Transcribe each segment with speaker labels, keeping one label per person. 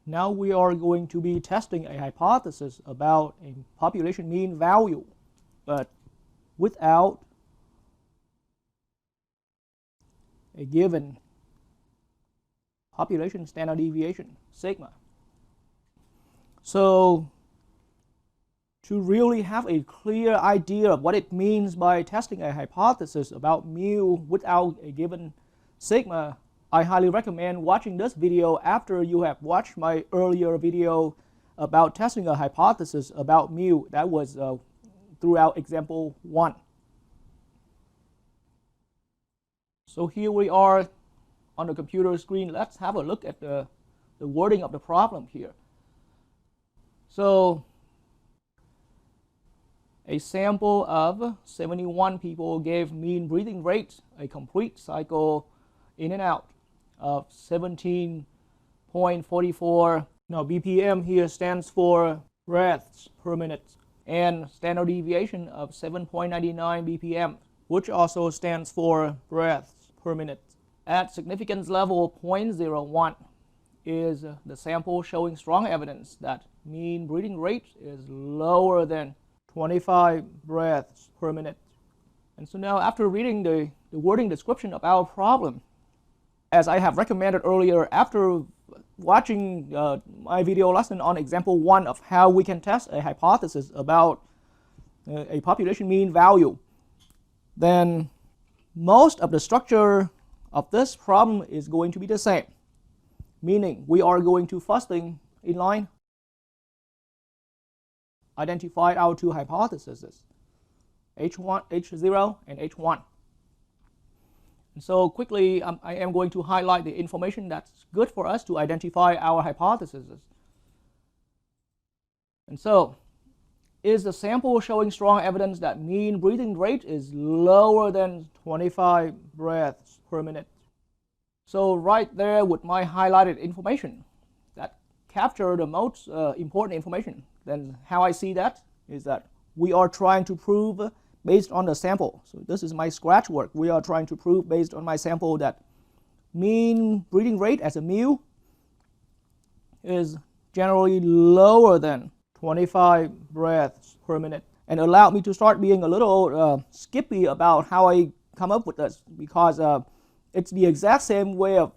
Speaker 1: Now we are going to be testing a hypothesis about a population mean value, but without a given population standard deviation, sigma. So to really have a clear idea of what it means by testing a hypothesis about mu without a given sigma, I highly recommend watching this video after you have watched my earlier video about testing a hypothesis about mu. That was throughout example 1. So here we are on the computer screen. Let's have a look at the wording of the problem here. So a sample of 71 people gave mean breathing rate, a complete cycle in and out of 17.44. Now BPM here stands for breaths per minute, and standard deviation of 7.99 BPM, which also stands for breaths per minute. At significance level 0.01 is the sample showing strong evidence that mean breathing rate is lower than 25 breaths per minute. And so now, after reading the wording description of our problem, as I have recommended earlier, after watching my video lesson on example 1 of how we can test a hypothesis about a population mean value, then most of the structure of this problem is going to be the same, meaning we are going to first thing in line identify our two hypotheses, H0 and H1. And so quickly, I am going to highlight the information that's good for us to identify our hypotheses. And so, is the sample showing strong evidence that mean breathing rate is lower than 25 breaths per minute? So right there with my highlighted information that capture the most important information, then how I see that is that we are trying to prove based on the sample. So this is my scratch work. We are trying to prove based on my sample that mean breathing rate as a mu is generally lower than 25 breaths per minute. And allow me to start being a little skippy about how I come up with this, because it's the exact same way of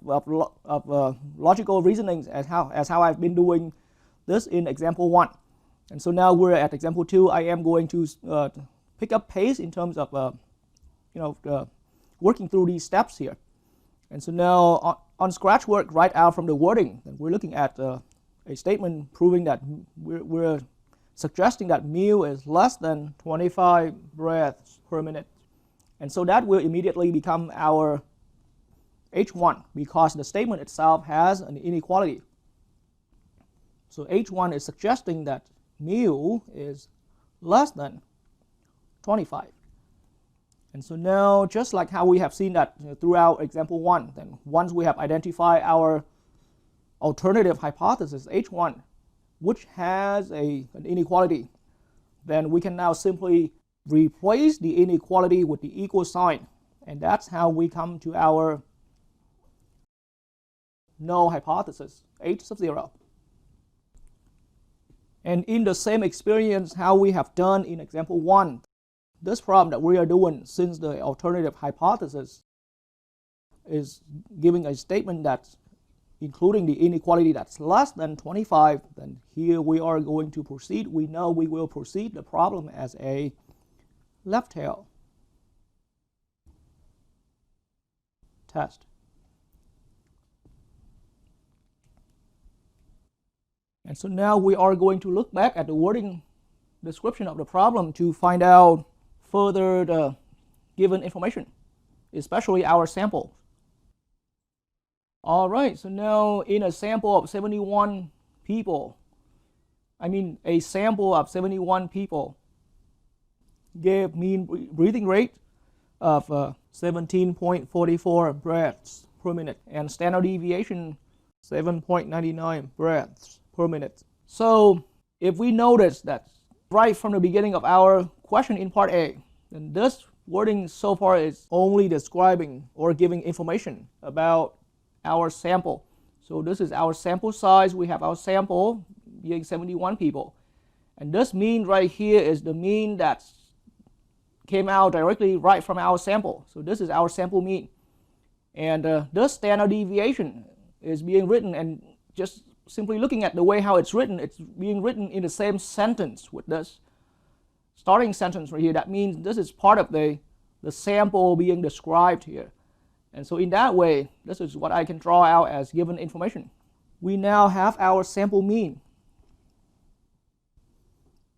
Speaker 1: logical reasoning as how I've been doing this in example 1. And so now we're at example 2. I am going to pick up pace in terms of working through these steps here. And so now on scratch work, right out from the wording, we're looking at a statement proving that we're suggesting that mu is less than 25 breaths per minute. And so that will immediately become our H1, because the statement itself has an inequality. So H1 is suggesting that mu is less than 25. And so now, just like how we have seen that throughout example 1, then once we have identified our alternative hypothesis H1, which has an inequality, then we can now simply replace the inequality with the equal sign, and that's how we come to our null hypothesis H sub 0. And in the same experience how we have done in example 1, this problem that we are doing, since the alternative hypothesis is giving a statement that's including the inequality that's less than 25, then here we are going to proceed. We know we will proceed the problem as a left tail test. And so now we are going to look back at the wording description of the problem to find out further the given information, especially our sample. All right, so now in a sample of 71 people, a sample of 71 people gave mean breathing rate of 17.44 breaths per minute and standard deviation 7.99 breaths per minute. So if we notice that right from the beginning of our question in part A, then this wording so far is only describing or giving information about our sample. So this is our sample size. We have our sample being 71 people. And this mean right here is the mean that came out directly right from our sample. So this is our sample mean. And this standard deviation is being written, and just simply looking at the way how it's being written in the same sentence with this starting sentence right here. That means this is part of the sample being described here. And so in that way, this is what I can draw out as given information. We now have our sample mean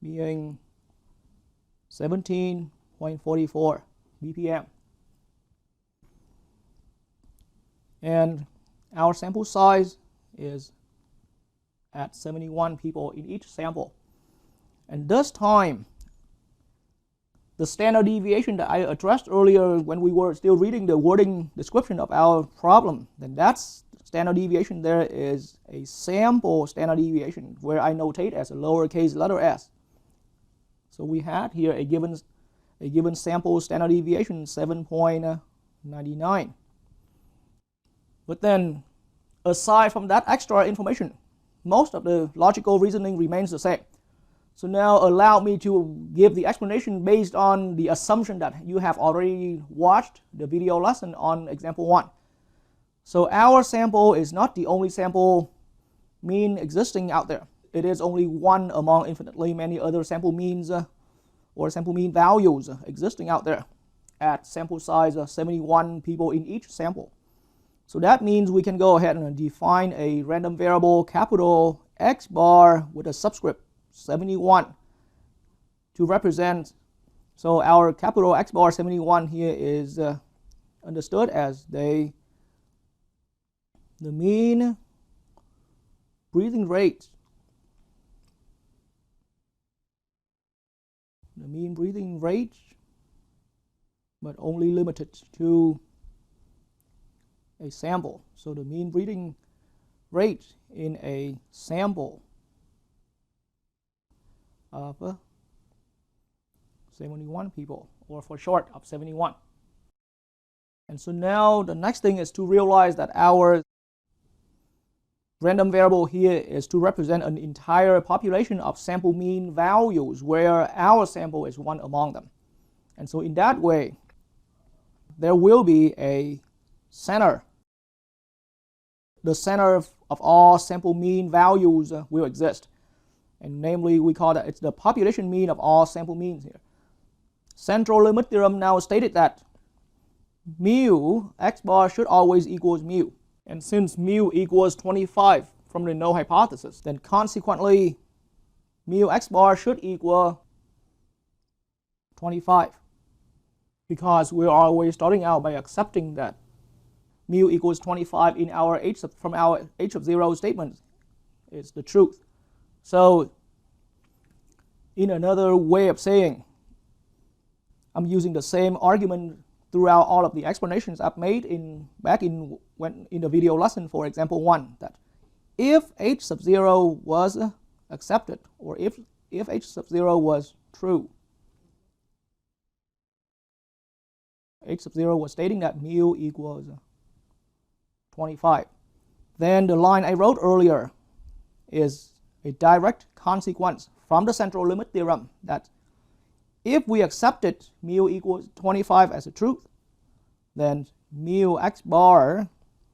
Speaker 1: being 17.44 BPM. And our sample size is at 71 people in each sample. And this time, the standard deviation that I addressed earlier when we were still reading the wording description of our problem, then that's standard deviation there is a sample standard deviation, where I notate as a lowercase letter s. So we had here a given sample standard deviation 7.99. But then, aside from that extra information, most of the logical reasoning remains the same. So now allow me to give the explanation based on the assumption that you have already watched the video lesson on example 1. So our sample is not the only sample mean existing out there. It is only one among infinitely many other sample means or sample mean values existing out there at sample size 71 people in each sample. So that means we can go ahead and define a random variable capital X bar with a subscript 71 to represent. So our capital X bar 71 here is understood as the mean breathing rate. The mean breathing rate, but only limited to a sample. So the mean breathing rate in a sample of 71 people, or for short of 71. And so now the next thing is to realize that our random variable here is to represent an entire population of sample mean values, where our sample is one among them. And so in that way, there will be a center. The center of all sample mean values will exist. And namely, we call that it's the population mean of all sample means here. Central limit theorem now stated that mu x bar should always equals mu. And since mu equals 25 from the null hypothesis, then consequently mu x bar should equal 25, because we're always starting out by accepting that mu equals 25 in our from our h of 0 statement is the truth. So in another way of saying, I'm using the same argument throughout all of the explanations I've made back in the video lesson for example 1, that if h sub 0 was accepted, or if h sub 0 was true, h sub 0 was stating that mu equals 25, then the line I wrote earlier is a direct consequence from the central limit theorem that if we accepted mu equals 25 as a truth, then mu x bar,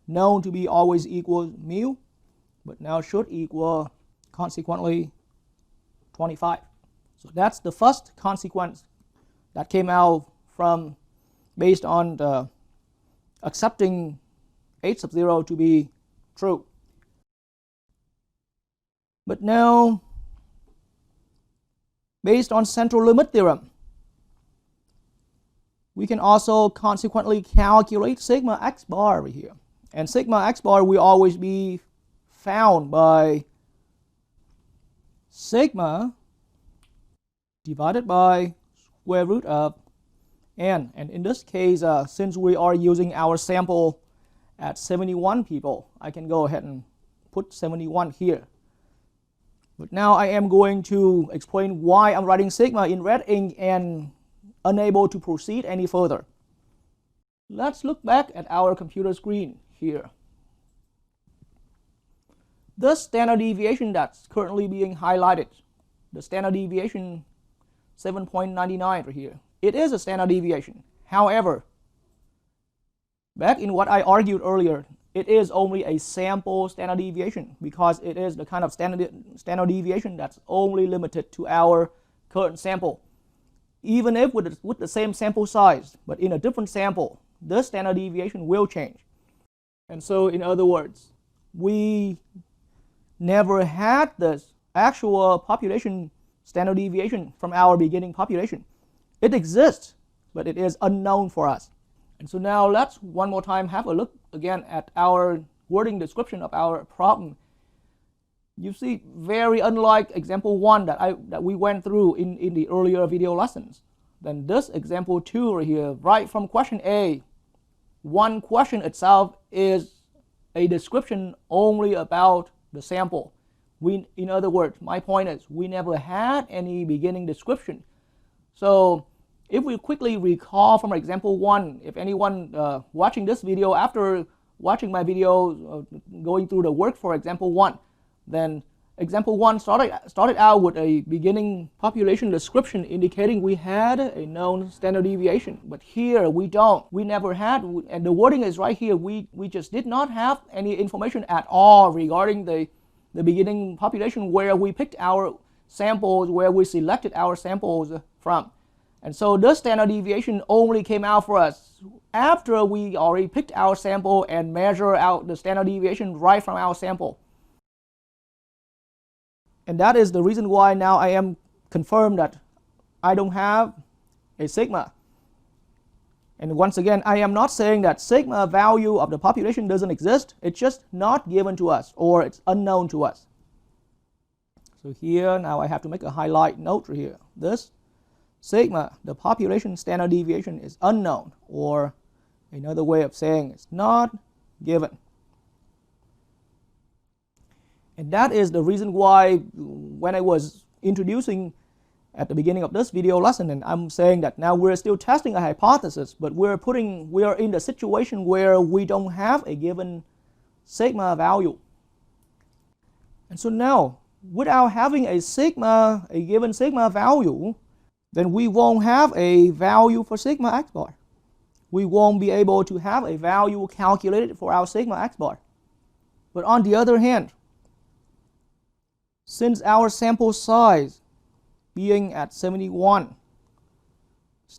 Speaker 1: known to be always equals mu, but now should equal consequently 25. So that's the first consequence that came out from based on the accepting h sub 0 to be true. But now, based on central limit theorem, we can also consequently calculate sigma x bar over here. And sigma x bar will always be found by sigma divided by square root of n. And in this case, since we are using our sample at 71 people, I can go ahead and put 71 here. But now I am going to explain why I'm writing sigma in red ink and unable to proceed any further. Let's look back at our computer screen here. The standard deviation that's currently being highlighted, the standard deviation 7.99 right here, it is a standard deviation. However, back in what I argued earlier, it is only a sample standard deviation because it is the kind of standard deviation that's only limited to our current sample. Even if with the same sample size, but in a different sample, the standard deviation will change. And so, in other words, we never had the actual population standard deviation from our beginning population. It exists, but it is unknown for us. And so now let's one more time have a look again at our wording description of our problem. You see, very unlike example 1 that we went through in the earlier video lessons. Then this example 2 right here, right from question A, one question itself is a description only about the sample. In other words, my point is we never had any beginning description. So if we quickly recall from example 1, if anyone watching this video after watching my video going through the work for example 1, then example 1 started out with a beginning population description indicating we had a known standard deviation. But here we don't. We never had, and the wording is right here. We just did not have any information at all regarding the beginning population where we picked our samples, where we selected our samples from. And so the standard deviation only came out for us after we already picked our sample and measure out the standard deviation right from our sample. And that is the reason why now I am confirmed that I don't have a sigma. And once again, I am not saying that sigma value of the population doesn't exist. It's just not given to us, or it's unknown to us. So here, now I have to make a highlight note here. This sigma, the population standard deviation, is unknown, or another way of saying it's not given. And that is the reason why when I was introducing at the beginning of this video lesson, and I'm saying that now we're still testing a hypothesis, but we are in the situation where we don't have a given sigma value. And so now, without having a given sigma value, then we won't have a value for sigma x bar. We won't be able to have a value calculated for our sigma x bar. But on the other hand, since our sample size being at 71 is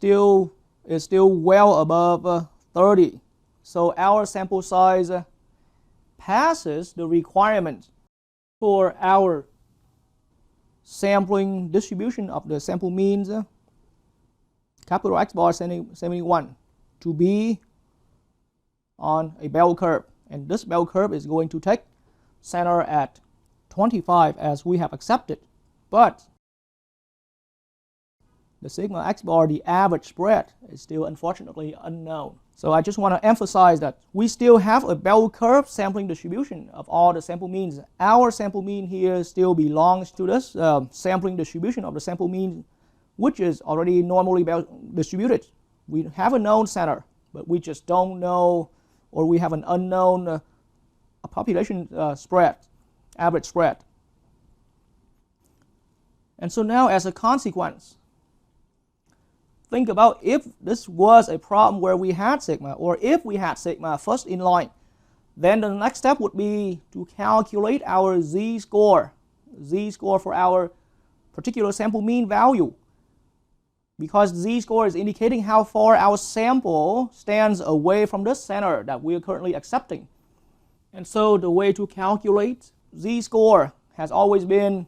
Speaker 1: still well above 30, so our sample size passes the requirement for our sampling distribution of the sample means capital X bar 71 to be on a bell curve, and this bell curve is going to take center at 25 as we have accepted, but the sigma x bar, the average spread, is still unfortunately unknown. So I just want to emphasize that we still have a bell curve sampling distribution of all the sample means. Our sample mean here still belongs to this sampling distribution of the sample mean, which is already normally distributed. We have a known center, but we just don't know, or we have an unknown population spread, average spread. And so now, as a consequence, think about if this was a problem where we had sigma, or if we had sigma first in line, then the next step would be to calculate our z-score for our particular sample mean value, because z-score is indicating how far our sample stands away from the center that we are currently accepting. And so the way to calculate z-score has always been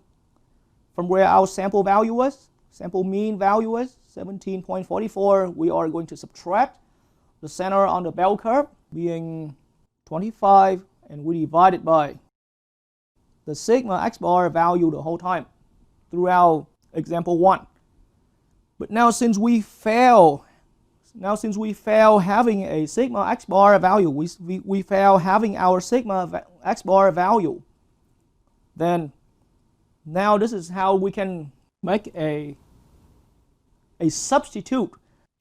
Speaker 1: from where our sample value was, sample mean value was 17.44, we are going to subtract the center on the bell curve being 25, and we divide it by the sigma x bar value the whole time throughout example 1. But now since we fail having a sigma x bar value, we fail having our sigma x bar value, then now this is how we can make a substitute.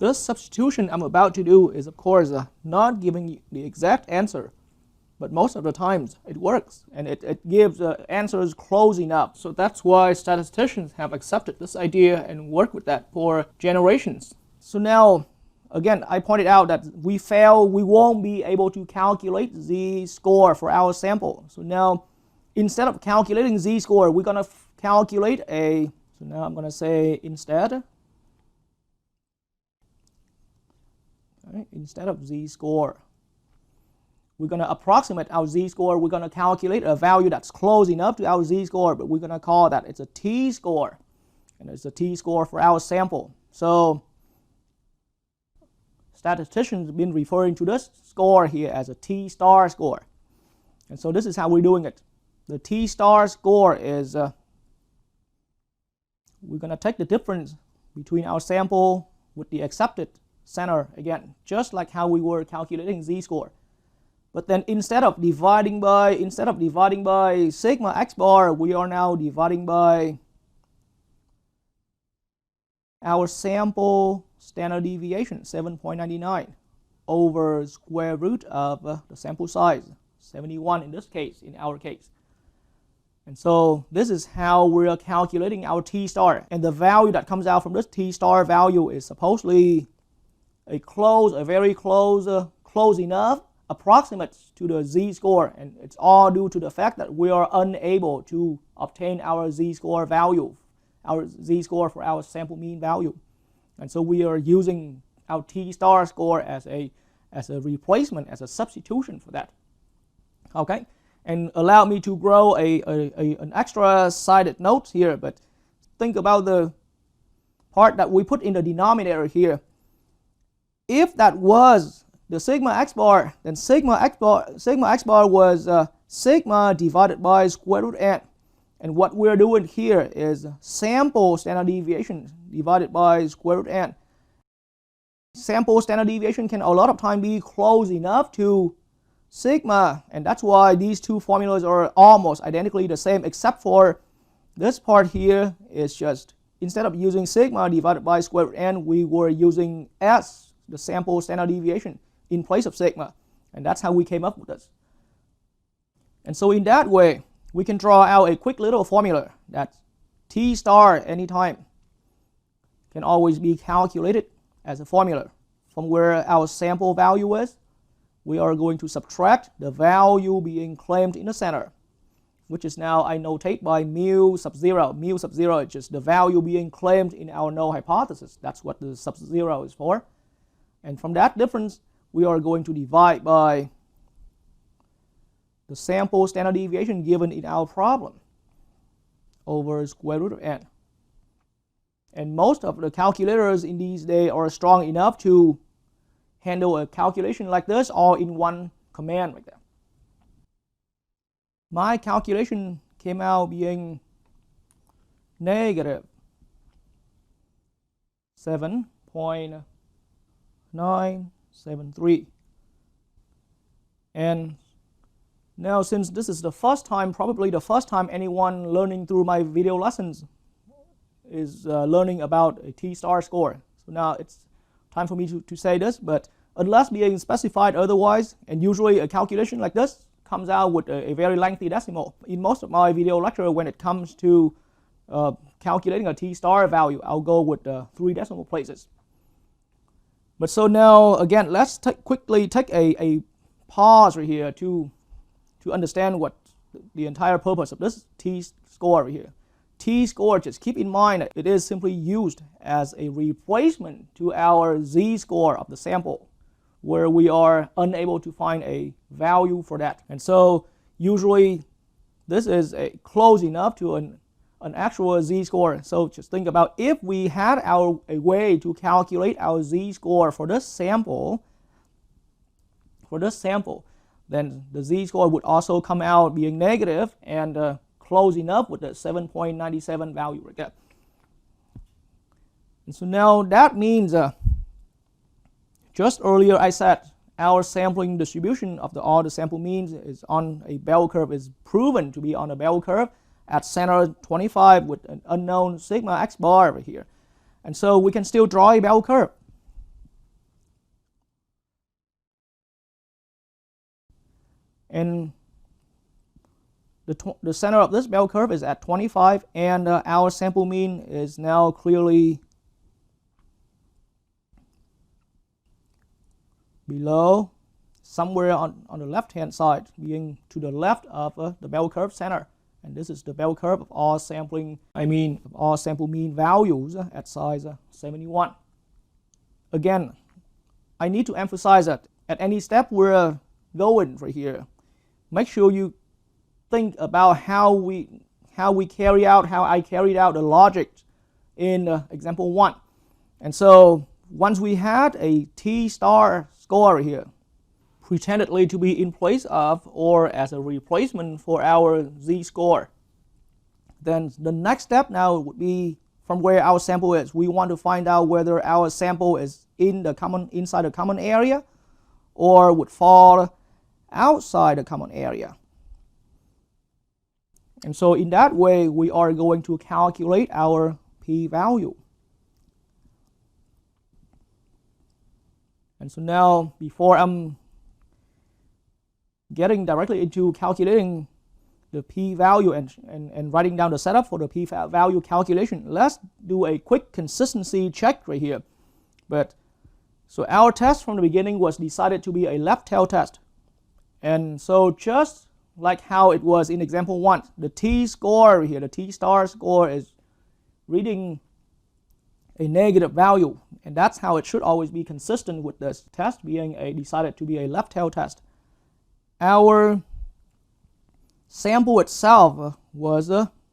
Speaker 1: The substitution I'm about to do is, of course, not giving you the exact answer, but most of the times it works, and it gives answers close enough. So that's why statisticians have accepted this idea and worked with that for generations. So now, again, I pointed out that we won't be able to calculate Z-score for our sample. So now, instead of calculating Z-score, we're going to calculate so now I'm going to say instead of Z-score, we're going to approximate our Z-score. We're going to calculate a value that's close enough to our Z-score, but we're going to call that it's a T-score, and it's a T-score for our sample. So statisticians have been referring to this score here as a T-star score, and so this is how we're doing it. The T-star score is we're going to take the difference between our sample with the accepted center again, just like how we were calculating Z-score. But then instead of dividing by sigma x bar, we are now dividing by our sample standard deviation, 7.99, over square root of the sample size, 71 in this case, in our case. And so this is how we're calculating our T-star. And the value that comes out from this T-star value is supposedly a very close enough approximate to the Z-score, and it's all due to the fact that we are unable to obtain our Z-score value, our Z-score for our sample mean value. And so we are using our T-star score as a replacement, as a substitution for that. Okay, and allow me to grow an extra sided note here, but think about the part that we put in the denominator here. If that was the sigma x bar, then sigma x bar was sigma divided by square root n. And what we're doing here is sample standard deviation divided by square root n. Sample standard deviation can a lot of time be close enough to sigma, and that's why these two formulas are almost identically the same, except for this part here is just, instead of using sigma divided by square root n, we were using s, the sample standard deviation, in place of sigma, and that's how we came up with this. And so in that way, we can draw out a quick little formula that T star anytime can always be calculated as a formula. From where our sample value is, we are going to subtract the value being claimed in the center, which is now I notate by mu sub 0. Mu sub 0 is just the value being claimed in our null hypothesis. That's what the sub 0 is for. And from that difference, we are going to divide by the sample standard deviation given in our problem over square root of n. And most of the calculators in these days are strong enough to handle a calculation like this all in one command like that. My calculation came out being negative 7.973. And now, since this is the first time, probably the first time anyone learning through my video lessons is learning about a T-star score. So now it's time for me to say this, but unless being specified otherwise, and usually a calculation like this comes out with a very lengthy decimal. In most of my video lecture, when it comes to calculating a T-star value, I'll go with 3 decimal places. But so now, again, let's quickly take a pause right here to understand what the entire purpose of this T-score right here. T-score, just keep in mind that it is simply used as a replacement to our Z-score of the sample, where we are unable to find a value for that. And so usually this is close enough to an actual Z-score. So just think about if we had a way to calculate our Z-score for this sample, then the Z-score would also come out being negative and close enough with the 7.97 value right there. And so now that means just earlier I said our sampling distribution of all the sample means is on a bell curve, is proven to be on a bell curve at center 25 with an unknown sigma x bar over here. And so we can still draw a bell curve. and the center of this bell curve is at 25, and our sample mean is now clearly below, somewhere on the left hand side, being to the left of the bell curve center. And this is the bell curve of all sample mean values at size 71. Again, I need to emphasize that at any step we're going right here, make sure you think about how I carried out the logic in example 1. And so once we had a T-star score here, pretendedly to be in place of or as a replacement for our Z-score, then the next step now would be from where our sample is. We want to find out whether our sample is inside the common area or would fall outside the common area. And so in that way, we are going to calculate our p-value. And so now, before I'm getting directly into calculating the p-value and writing down the setup for the p-value calculation, let's do a quick consistency check right here. So our test from the beginning was decided to be a left tail test. And so just like how it was in example 1, the T-score here, the T-star score is reading a negative value. And that's how it should always be consistent with this test being decided to be a left tail test. Our sample itself was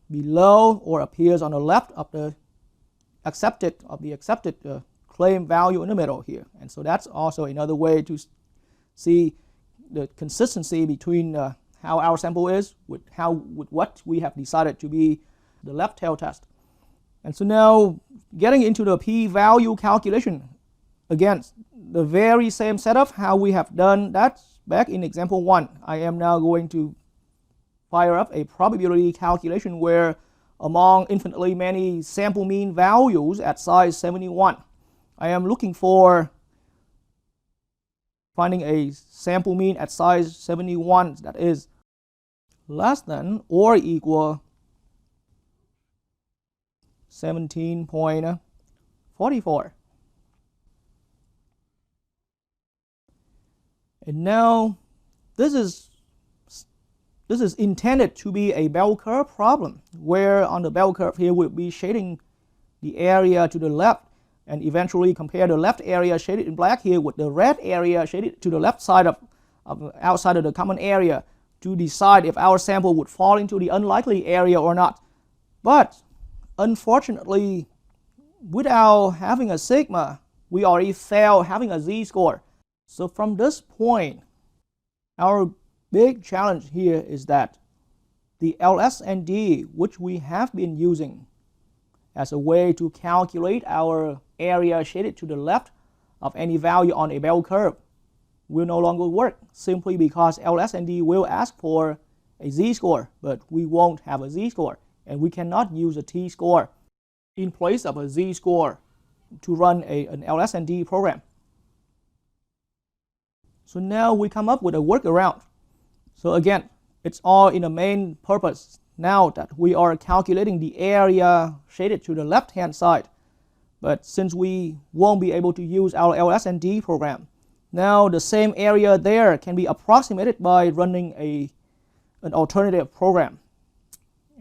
Speaker 1: below or appears on the left of the accepted claim value in the middle here. And so that's also another way to see the consistency between how our sample is with what we have decided to be the left tail test. And so now getting into the p-value calculation, again, the very same setup how we have done that back in example 1. I am now going to fire up a probability calculation where among infinitely many sample mean values at size 71, I am looking for finding a sample mean at size 71 that is less than or equal 17.44. And now this is intended to be a bell curve problem, where on the bell curve here we'll be shading the area to the left and eventually compare the left area shaded in black here with the red area shaded to the left side of outside of the common area to decide if our sample would fall into the unlikely area or not. But unfortunately, without having a sigma, we already failed having a z-score. So from this point, our big challenge here is that the LSND, which we have been using as a way to calculate our area shaded to the left of any value on a bell curve, will no longer work, simply because LSND will ask for a z-score, but we won't have a z-score, and we cannot use a t-score in place of a z-score to run an LSND program. So now we come up with a workaround. So again, it's all in the main purpose now that we are calculating the area shaded to the left hand side. But since we won't be able to use our LSND program, now the same area there can be approximated by running an alternative program.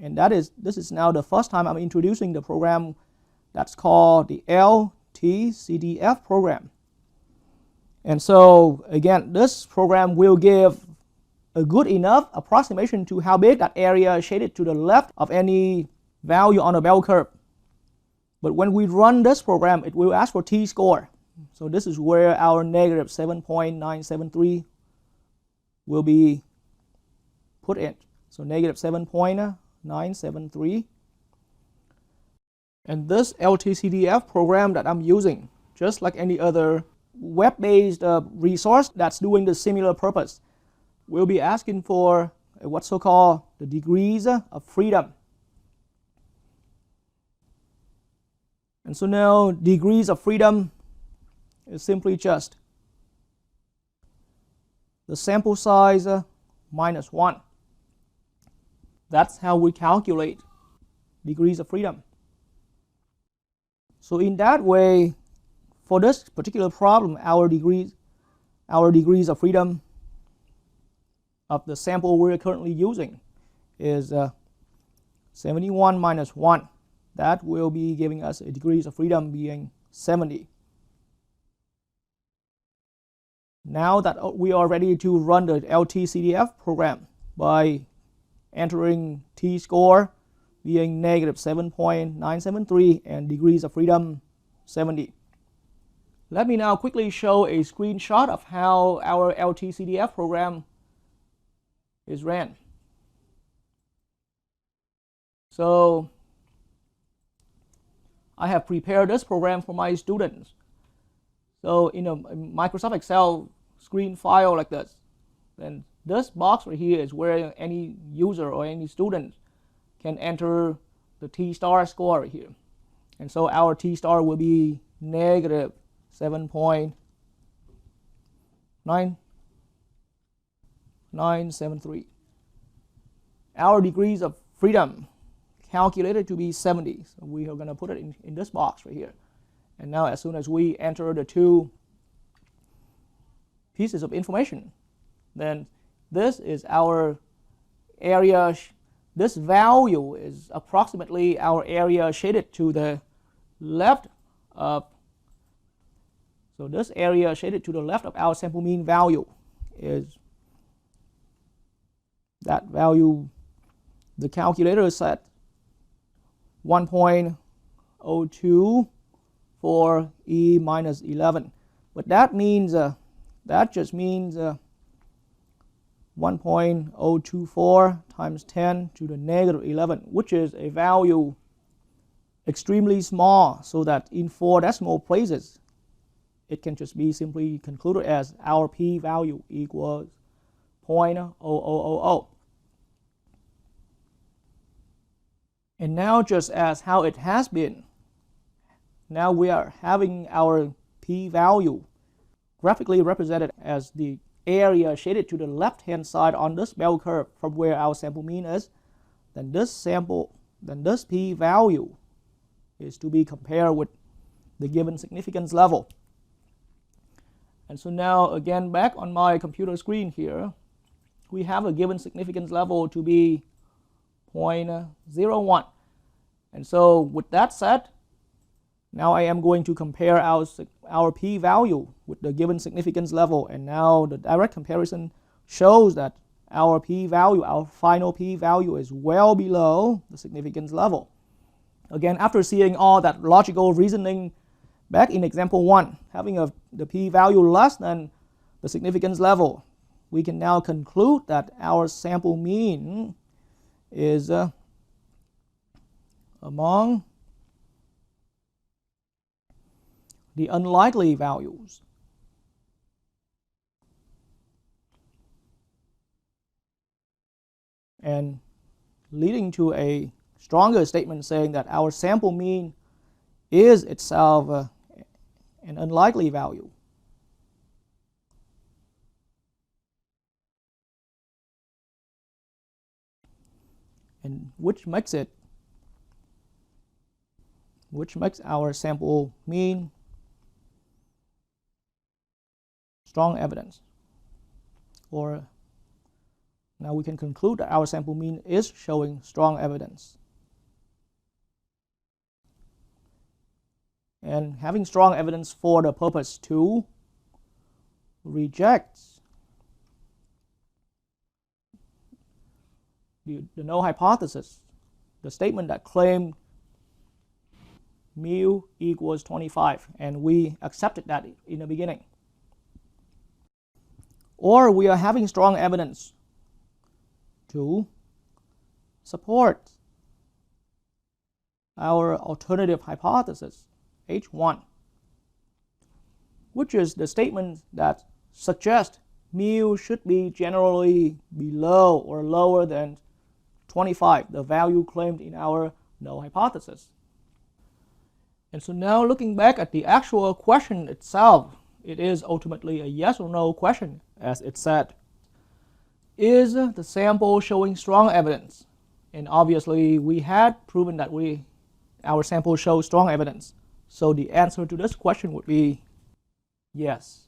Speaker 1: And this is now the first time I'm introducing the program that's called the LTCDF program. And so again, this program will give a good enough approximation to how big that area shaded to the left of any value on a bell curve. But when we run this program, it will ask for t-score. So this is where our negative 7.973 will be put in. So negative 7.973. And this LTCDF program that I'm using, just like any other web-based resource that's doing the similar purpose, will be asking for what's so-called the degrees of freedom. And so now degrees of freedom is simply just the sample size minus 1. That's how we calculate degrees of freedom. So in that way, for this particular problem, our degrees of freedom of the sample we're currently using is 71 minus 1. That will be giving us a degrees of freedom being 70. Now that we are ready to run the LTCDF program by entering T-score being negative 7.973 and degrees of freedom 70. Let me now quickly show a screenshot of how our LTCDF program is ran. So I have prepared this program for my students. So in a Microsoft Excel screen file like this, then this box right here is where any user or any student can enter the T-star score right here. And so our T-star will be negative 7.973. Our degrees of freedom calculated to be 70. So we are going to put it in this box right here. And now as soon as we enter the two pieces of information, then this is our area. This value is approximately our area shaded to the left of, so this area shaded to the left of our sample mean value is that value. The calculator is set 1.02 for E minus 11, but that means that just means 1.024 times 10 to the negative 11, which is a value extremely small, so that in 4 decimal places it can just be simply concluded as our p-value equals 0.0000. And now, just as how it has been, now we are having our p-value graphically represented as the area shaded to the left-hand side on this bell curve from where our sample mean is. Then this p-value is to be compared with the given significance level. And so now again, back on my computer screen here, we have a given significance level to be 0.01. And so with that said, now I am going to compare our p-value with the given significance level, and now the direct comparison shows that our p-value, our final p-value, is well below the significance level. Again, after seeing all that logical reasoning back in example 1, having the p-value less than the significance level, we can now conclude that our sample mean is among the unlikely values. And leading to a stronger statement saying that our sample mean is itself an unlikely value. And which makes our sample mean strong evidence. Or now we can conclude that our sample mean is showing strong evidence. And having strong evidence for the purpose to reject the null hypothesis, the statement that claimed mu equals 25, and we accepted that in the beginning. Or we are having strong evidence to support our alternative hypothesis, H1, which is the statement that suggests mu should be generally below or lower than 25, the value claimed in our null hypothesis. And so now looking back at the actual question itself, it is ultimately a yes or no question, as it said. is the sample showing strong evidence? And obviously we had proven that our sample shows strong evidence. So the answer to this question would be yes.